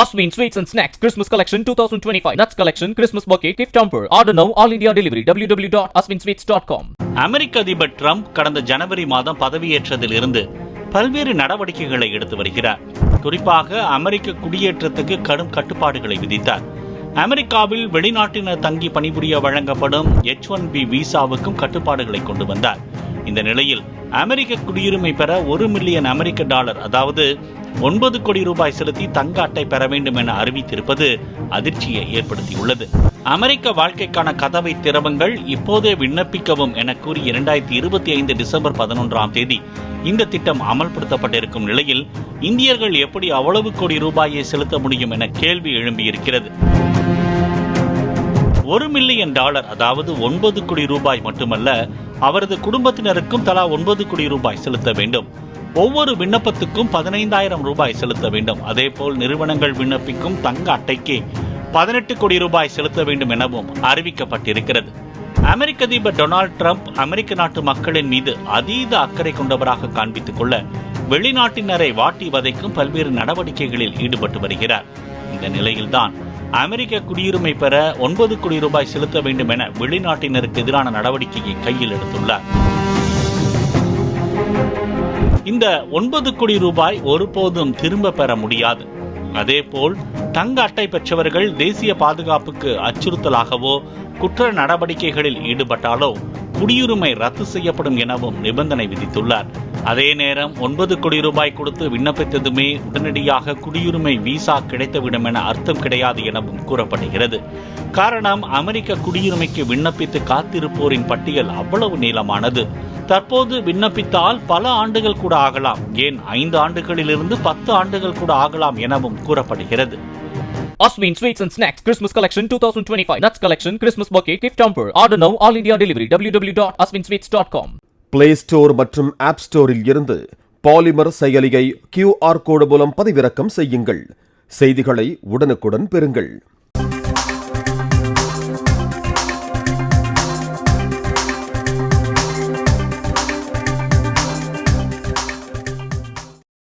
Osmin Sweets and Snacks Christmas Collection 2025 Nuts Collection Christmas Bouquet Gift Hamper. Order now, all India delivery. www.osminsweets.com. அமெரிக்க அதிபர் Trump கடந்த ஜனவரி மாதம் பதவியேற்றதில் இருந்து பல்வேறு நடவடிக்கைகளை எடுத்து வருகிறார். குறிப்பாக அமெரிக்க குடியேற்றத்துக்கு கடும் கட்டுப்பாடுகளை விதித்தார். அமெரிக்காவில் வெளிநாட்டினர் தங்கி பணிபுரிய வழங்கப்படும் H-1B விசாவுக்கும் கட்டுப்பாடுகளை கொண்டு வந்தார். இந்த நிலையில் அமெரிக்க குடியுரிமை பெற $1 மில்லியன் அமெரிக்க டாலர், அதாவது 9 கோடி ரூபாய் செலுத்தி தங்க அட்டை பெற வேண்டும் என அறிவித்திருப்பது அதிர்ச்சியை ஏற்படுத்தியுள்ளது. அமெரிக்க வாழ்க்கைக்கான கதவை திறவுங்கள், இப்போதே விண்ணப்பிக்கவும் என கூறி 2025 டிசம்பர் 11 இந்த திட்டம் அமல்படுத்தப்பட்டிருக்கும் நிலையில் இந்தியர்கள் எப்படி அவ்வளவு கோடி ரூபாயை செலுத்த முடியும் என கேள்வி எழும்பியிருக்கிறது. $1 மில்லியன், அதாவது 9 கோடி ரூபாய் மட்டுமல்ல, அவரது குடும்பத்தினருக்கும் தலா 9 கோடி ரூபாய் செலுத்த வேண்டும். ஒவ்வொரு விண்ணப்பத்துக்கும் 15,000 ரூபாய் செலுத்த வேண்டும். அதேபோல் நிறுவனங்கள் விண்ணப்பிக்கும் தங்க அட்டைக்கு 18 கோடி ரூபாய் செலுத்த வேண்டும் எனவும் அறிவிக்கப்பட்டிருக்கிறது. அமெரிக்க அதிபர் டொனால்ட் ட்ரம்ப் அமெரிக்க நாட்டு மக்களின் மீது அதீத அக்கறை கொண்டவராக காண்பித்துக் கொள்ள வெளிநாட்டினரை வாட்டி வதைக்கும் பல்வேறு நடவடிக்கைகளில் ஈடுபட்டு வருகிறார். இந்த நிலையில்தான் அமெரிக்க குடியுரிமை பெற 9 கோடி ரூபாய் செலுத்த வேண்டும் என வெளிநாட்டினருக்கு எதிரான நடவடிக்கையை கையில் எடுத்துள்ளார். இந்த 9 கோடி ரூபாய் ஒருபோதும் திரும்ப பெற முடியாது. அதேபோல் தங்க அட்டை பெற்றவர்கள் தேசிய பாதுகாப்புக்கு அச்சுறுத்தலாகவோ குற்ற நடவடிக்கைகளில் ஈடுபட்டாலோ குடியுரிமை ரத்து செய்யப்படும் எனவும் நிபந்தனை விதித்துள்ளார். அதே நேரம் 9 கோடி ரூபாய் கொடுத்து விண்ணப்பித்ததுமே உடனடியாக குடியுரிமை விசா கிடைத்துவிடும் என அர்த்தம் கிடையாது எனவும் கூறப்படுகிறது. காரணம், அமெரிக்க குடியுரிமைக்கு விண்ணப்பித்து காத்திருப்போரின் பட்டியல் அவ்வளவு நீளமானது. தற்போது விண்ணப்பித்தால் பல ஆண்டுகள் கூட ஆகலாம், ஏன் 5 ஆண்டுகளிலிருந்து 10 ஆண்டுகள் கூட ஆகலாம் எனவும் கூறப்படுகிறது. Osmin Sweets and Snacks Christmas Collection 2025 Nuts Collection Christmas Bouquet Gift Hamper. Order now, all India delivery. www.osminsweets.com. Play Store மற்றும் App Storeல் இருந்து பாலிமர் செயலியை QR கோடு மூலம் பதிவிறக்கம் செய்யுங்கள். செய்திகளை உடனுக்குடன் பெறுங்கள்.